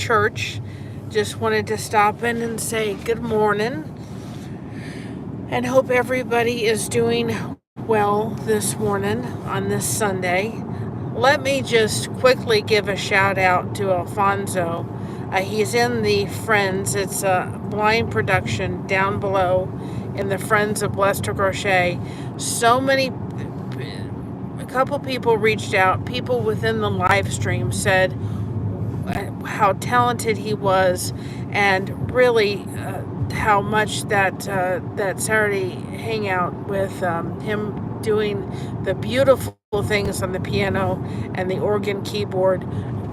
church. Just wanted to stop in and say good morning and hope everybody is doing well this morning on this Sunday. Let me just quickly give a shout out to Alfonso. He's in the Friends. It's a blind production down below in the Friends of Blessed to Crochet. A couple people reached out. People within the live stream said how talented he was, and really how much that Saturday hangout with him doing the beautiful things on the piano and the organ keyboard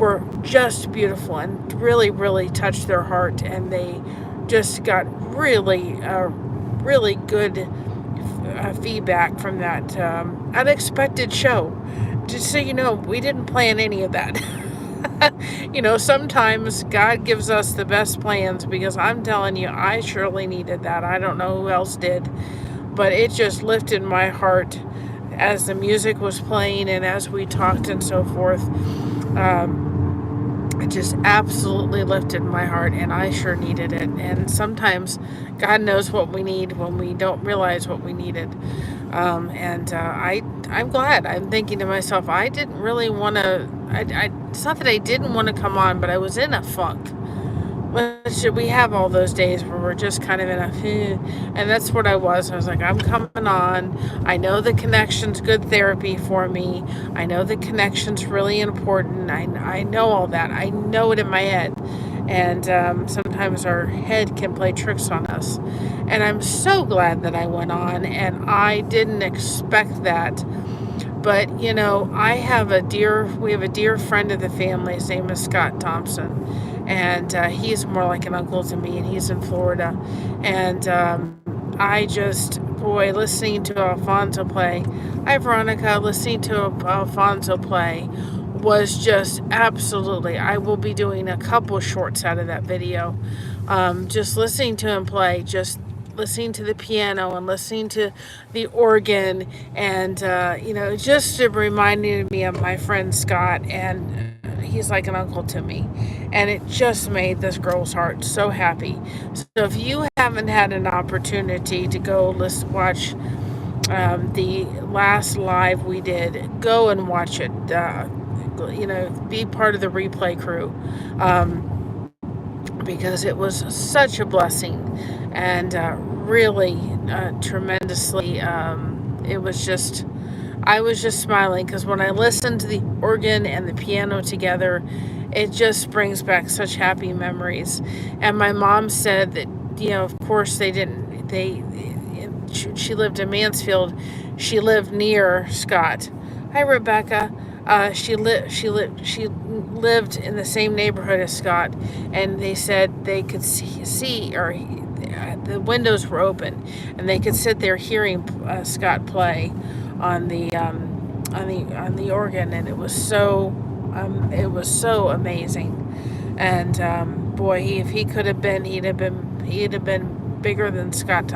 were just beautiful and really, really touched their heart, and they just got really good feedback from that unexpected show. Just so you know, we didn't plan any of that. Sometimes God gives us the best plans, because I'm telling you, I surely needed that. I don't know who else did, but it just lifted my heart as the music was playing and as we talked and so forth. It just absolutely lifted my heart, and I sure needed it. And sometimes God knows what we need when we don't realize what we needed. I'm glad. I'm thinking to myself, I didn't really want to, it's not that I didn't want to come on, but I was in a funk. We have all those days where we're just kind of in a, and that's what I was. I was like, I'm coming on. I know the connection's good therapy for me. I know the connection's really important. I know all that. I know it in my head. And sometimes our head can play tricks on us. And I'm so glad that I went on, and I didn't expect that. But, we have a dear friend of the family. His name is Scott Thompson. And he's more like an uncle to me, and he's in Florida. And listening to Alfonso play, hi Veronica, listening to Alfonso play was just absolutely, I will be doing a couple shorts out of that video. Just listening to him play, just listening to the piano and listening to the organ, and just reminding me of my friend Scott, and he's like an uncle to me, and it just made this girl's heart so happy. So if you haven't had an opportunity to go watch the last live we did, go and watch it. Be part of the replay crew, because it was such a blessing, and really tremendously, it was just, I was just smiling, because when I listened to the organ and the piano together, it just brings back such happy memories. And my mom said that, of course she lived in Mansfield. She lived near Scott. Hi, Rebecca. She lived in the same neighborhood as Scott, and they said they could see or the windows were open, and they could sit there hearing Scott play on the organ, and it was so amazing. And boy, if he could have been, he'd have been bigger than Scott,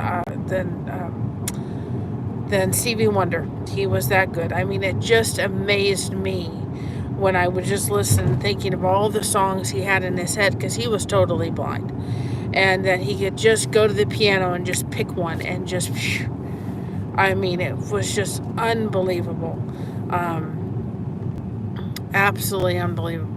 than Stevie Wonder. He was that good. I mean, it just amazed me when I would just listen, thinking of all the songs he had in his head, because he was totally blind, and that he could just go to the piano and just pick one and just, I mean, it was just unbelievable. Absolutely unbelievable.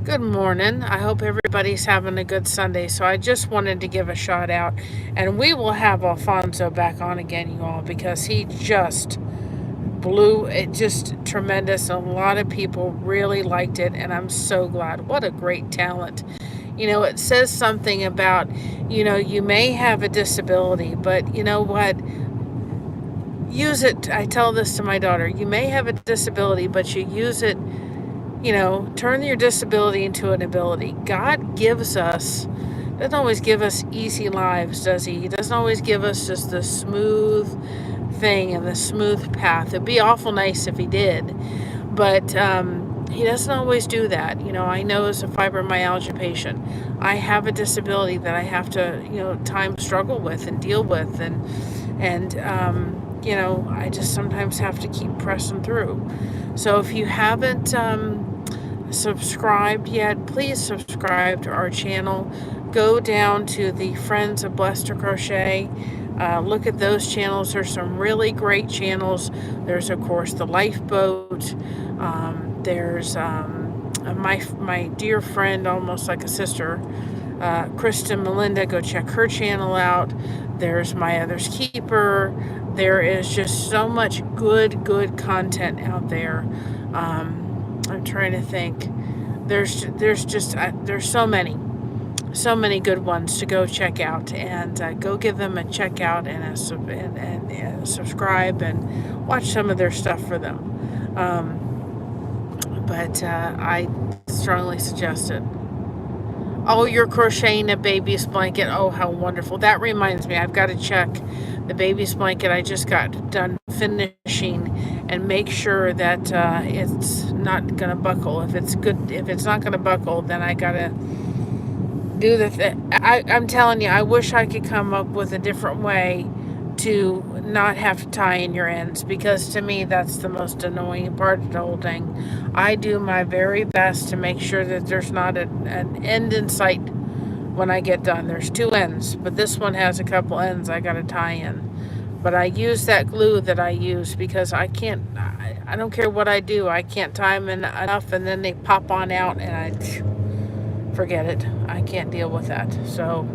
Good morning. I hope everybody's having a good Sunday. So I just wanted to give a shout out, and we will have Alfonso back on again, you all, because he just blew it, just tremendous. A lot of people really liked it, and I'm so glad. What a great talent. It says something about, you may have a disability, but you know what? Use it. I tell this to my daughter. You may have a disability, but you use it, turn your disability into an ability. God doesn't always give us easy lives, does he? He doesn't always give us just the smooth thing and the smooth path. It'd be awful nice if he did, but he doesn't always do that. I know as a fibromyalgia patient, I have a disability that I have to, time struggle with and deal with, and I just sometimes have to keep pressing through. So if you haven't subscribed yet, please subscribe to our channel. Go down to the Friends of Blessed to Crochet. Look at those channels. There's some really great channels. There's, of course, the Lifeboat. There's my dear friend, almost like a sister, Kristen Melinda. Go check her channel out. There's My Other's Keeper. There is just so much good content out there. I'm trying to think. There's so many good ones to go check out, and go give them a check out and a subscribe and watch some of their stuff for them. But I strongly suggest it. Oh, you're crocheting a baby's blanket. Oh, how wonderful. That reminds me, I've got to check the baby's blanket I just got done finishing and make sure that it's not going to buckle. If it's not going to buckle, then I got to do the thing. I'm telling you, I wish I could come up with a different way to not have to tie in your ends, because to me that's the most annoying part of the whole thing. I do my very best to make sure that there's not an end in sight when I get done. There's 2 ends, but this one has a couple ends I got to tie in. But I use that glue that I use because I don't care what I do, I can't tie them in enough, and then they pop on out and I forget it. I can't deal with that. So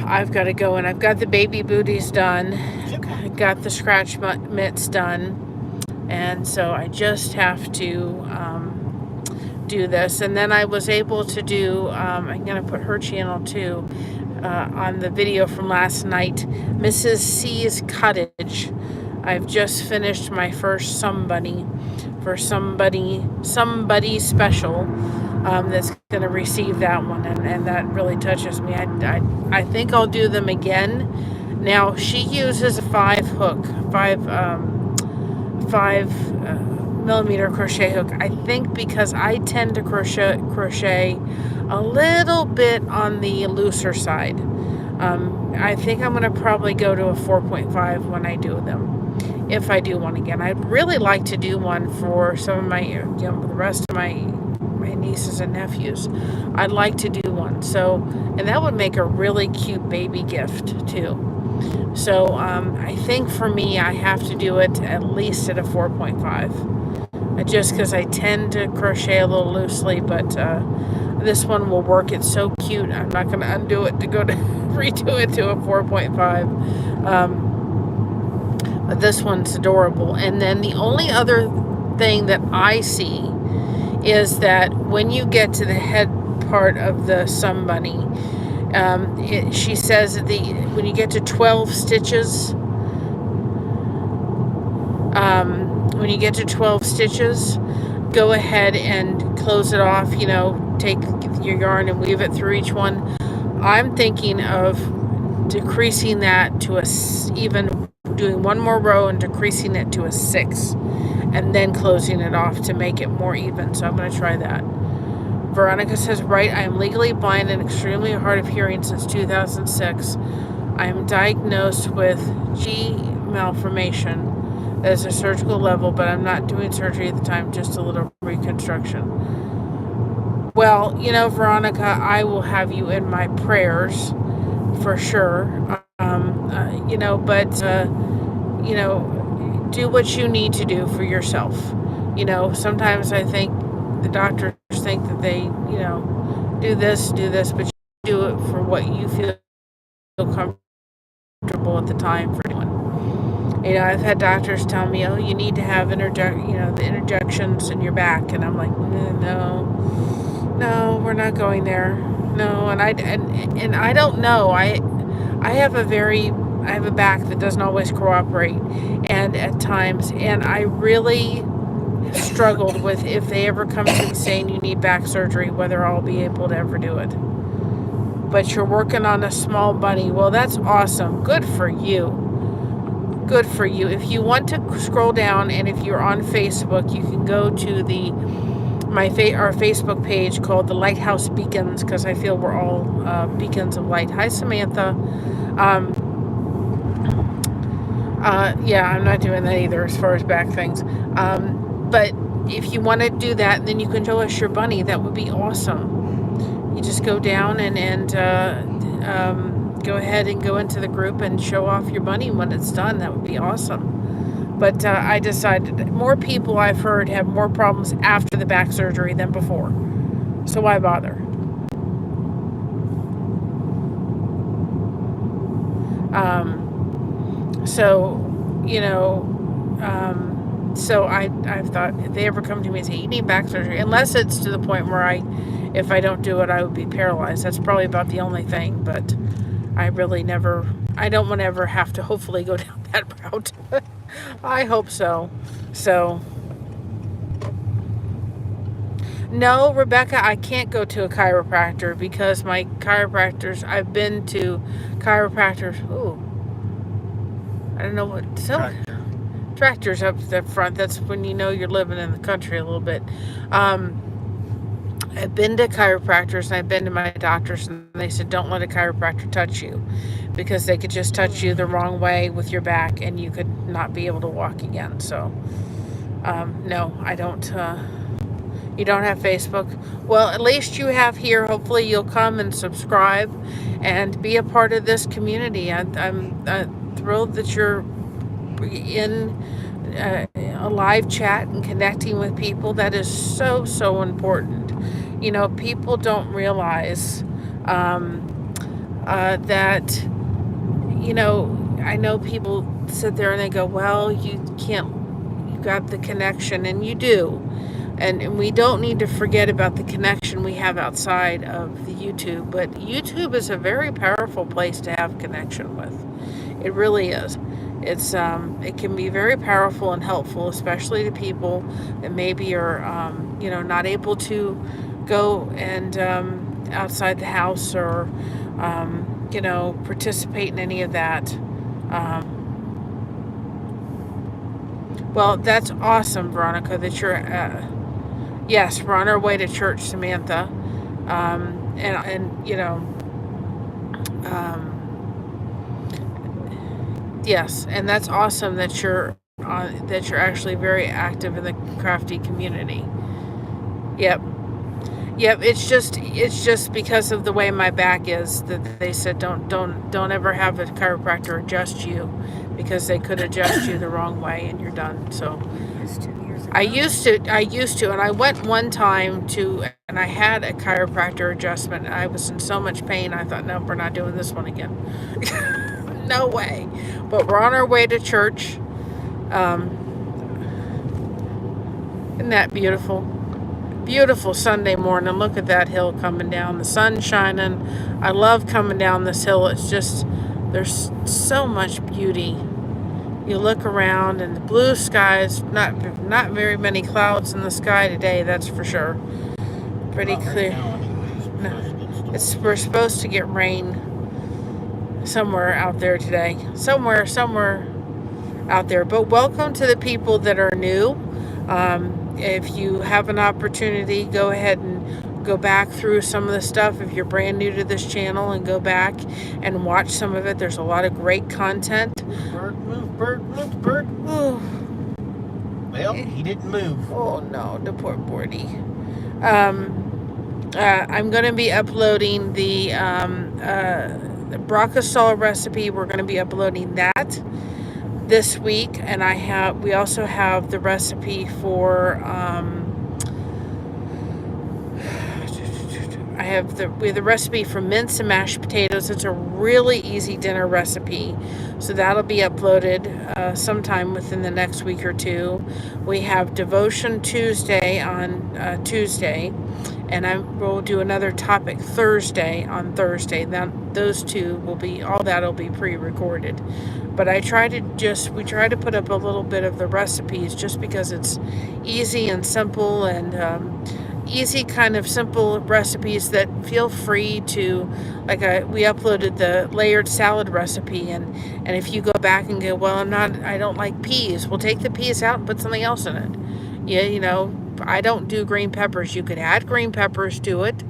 I've got to go, and I've got the baby booties done. I've got the scratch mitts done. And so I just have to do this. And then I was able to do, I'm going to put her channel too, on the video from last night, Mrs. C's Cottage. I've just finished my first somebody special that's going to receive that one, and that really touches me. I think I'll do them again. Now she uses a 5 millimeter crochet hook. I think because I tend to crochet a little bit on the looser side. I think I'm going to probably go to a 4.5 when I do them, if I do one again. I'd really like to do one for some of my, the rest of my nieces and nephews. I'd like to do one. So, and that would make a really cute baby gift too. So I think for me, I have to do it at least at a 4.5. Just because I tend to crochet a little loosely, but this one will work. It's so cute. I'm not going to undo it to go to redo it to a 4.5. But this one's adorable. And then the only other thing that I see is that when you get to the head part of the Sun Bunny, she says that when you get to 12 stitches, go ahead and close it off. Take your yarn and weave it through each one. I'm thinking of decreasing that to even doing one more row and decreasing it to a 6, and then closing it off to make it more even. So I'm going to try that. Veronica says, right, I am legally blind and extremely hard of hearing since 2006. I am diagnosed with G malformation as a surgical level, but I'm not doing surgery at the time, just a little reconstruction. Well, Veronica, I will have you in my prayers for sure. Do what you need to do for yourself. Sometimes I think the doctors think that they, do this, but you do it for what you feel comfortable at the time for doing. I've had doctors tell me, oh, you need to have the interjections in your back, and I'm like, no, we're not going there. No, and I don't know. I have a back that doesn't always cooperate, and at times, and I really struggled with if they ever come to me saying you need back surgery, whether I'll be able to ever do it. But you're working on a small bunny. Well, that's awesome. Good for you. Good for you. If you want to scroll down, and if you're on Facebook, you can go to our Facebook page called the Lighthouse Beacons, because I feel we're all beacons of light. Hi, Samantha. Yeah, I'm not doing that either as far as back things. But if you want to do that, then you can show us your bunny. That would be awesome. You just go down and go ahead and go into the group and show off your bunny when it's done. That would be awesome. But I decided more people I've heard have more problems after the back surgery than before. So why bother? So, you know, so I've thought if they ever come to me and say, you need back surgery, unless it's to the point where if I don't do it, I would be paralyzed. That's probably about the only thing, but I don't want to ever have to hopefully go down that route. I hope so. So, no, Rebecca, I can't go to a chiropractor because my chiropractors, I've been to chiropractors, I don't know what, tractors up the front. That's when you know you're living in the country a little bit. I've been to chiropractors and I've been to my doctors, and they said don't let a chiropractor touch you because they could just touch you the wrong way with your back and you could not be able to walk again. So no, I don't. You don't have Facebook? Well, at least you have here. Hopefully you'll come and subscribe and be a part of this community. I'm thrilled that you're in a live chat and connecting with people. That is so, so important. You know, people don't realize that, you know, I know people sit there and they go, well, you got the connection, and you do. And we don't need to forget about the connection we have outside of the YouTube. But YouTube is a very powerful place to have connection with. It really is. It can be very powerful and helpful, especially to people that maybe are, you know, not able to go and outside the house or, you know, participate in any of that. Well, that's awesome, Veronica, that you're, yes, we're on our way to church, Samantha. And you know, yes, and that's awesome that you're actually very active in the crafty community. Yep. It's just because of the way my back is that they said don't ever have a chiropractor adjust you because they could adjust you the wrong way and you're done. So I used to, and I went one time and I had a chiropractor adjustment. I was in so much pain. I thought, no, we're not doing this one again. No way. But we're on our way to church. Isn't that beautiful? Beautiful Sunday morning. Look at that hill coming down. The sun shining. I love coming down this hill. It's just, there's so much beauty. You look around and the blue skies, not very many clouds in the sky today, that's for sure. Pretty clear. No, we're supposed to get rain somewhere out there today. Somewhere out there. But welcome to the people that are new. If you have an opportunity, go ahead and go back through some of the stuff. If you're brand new to this channel, and go back and watch some of it. There's a lot of great content. Bird. Ooh. Well, he didn't move. Oh no, the poor birdie. I'm going to be uploading the Brachiosaur recipe. We're going to be uploading that this week, and we also have the recipe for we have the recipe for mince and mashed potatoes. It's a really easy dinner recipe, so that'll be uploaded sometime within the next week or two. We have Devotion Tuesday on Tuesday, and we'll do another topic Thursday on Thursday. Then those two all that'll be pre-recorded. But we try to put up a little bit of the recipes just because it's easy and simple, and easy kind of simple recipes that feel free to, we uploaded the layered salad recipe, and if you go back and go, well, I don't like peas, we'll take the peas out and put something else in it. Yeah, you know, I don't do green peppers. You could add green peppers to it.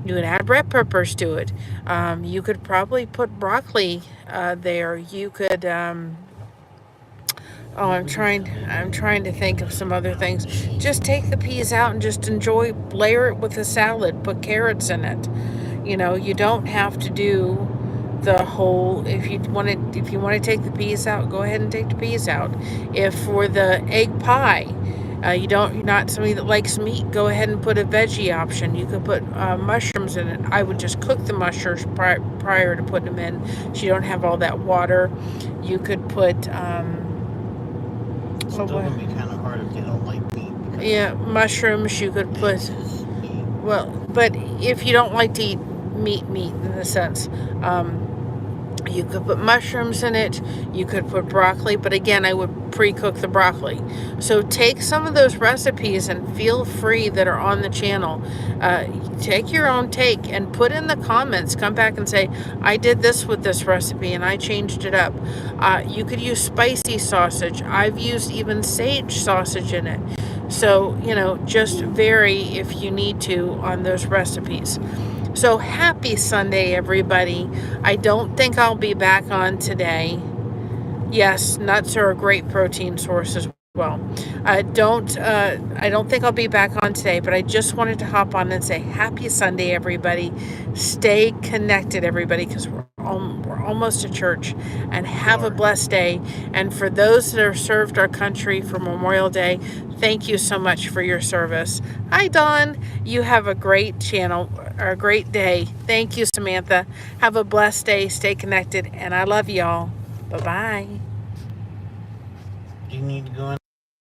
You could add red peppers to it. You could probably put broccoli there. You could Oh, I'm trying to think of some other things. Just take the peas out and just enjoy, layer it with a salad, put carrots in it. You know, you don't have to do the whole, if you want to take the peas out, go ahead and take the peas out. If for the egg pie, you're not somebody that likes meat, go ahead and put a veggie option. You could put mushrooms in it. I would just cook the mushrooms prior to putting them in, so you don't have all that water. You could put It's still gonna be kind of hard if they don't like meat. yeah, mushrooms. You could put, well, but if you don't like to eat meat in the sense, you could put mushrooms in it. You could put broccoli, but again, I would pre-cook the broccoli. So take some of those recipes and feel free that are on the channel. Take your own take and put in the comments. Come back and say, I did this with this recipe and I changed it up. You could use spicy sausage. I've used even sage sausage in it. So, you know, just vary if you need to on those recipes. So happy Sunday, everybody. I don't think I'll be back on today. Yes, nuts are a great protein source as well. I don't think I'll be back on today, but I just wanted to hop on and say happy Sunday, everybody. Stay connected, everybody, because we're almost to church, and have a blessed day. And for those that have served our country for Memorial Day, thank you so much for your service. Hi, Dawn. You have a great channel, or a great day. Thank you, Samantha. Have a blessed day. Stay connected, and I love y'all. Bye-bye. Do you need to go in?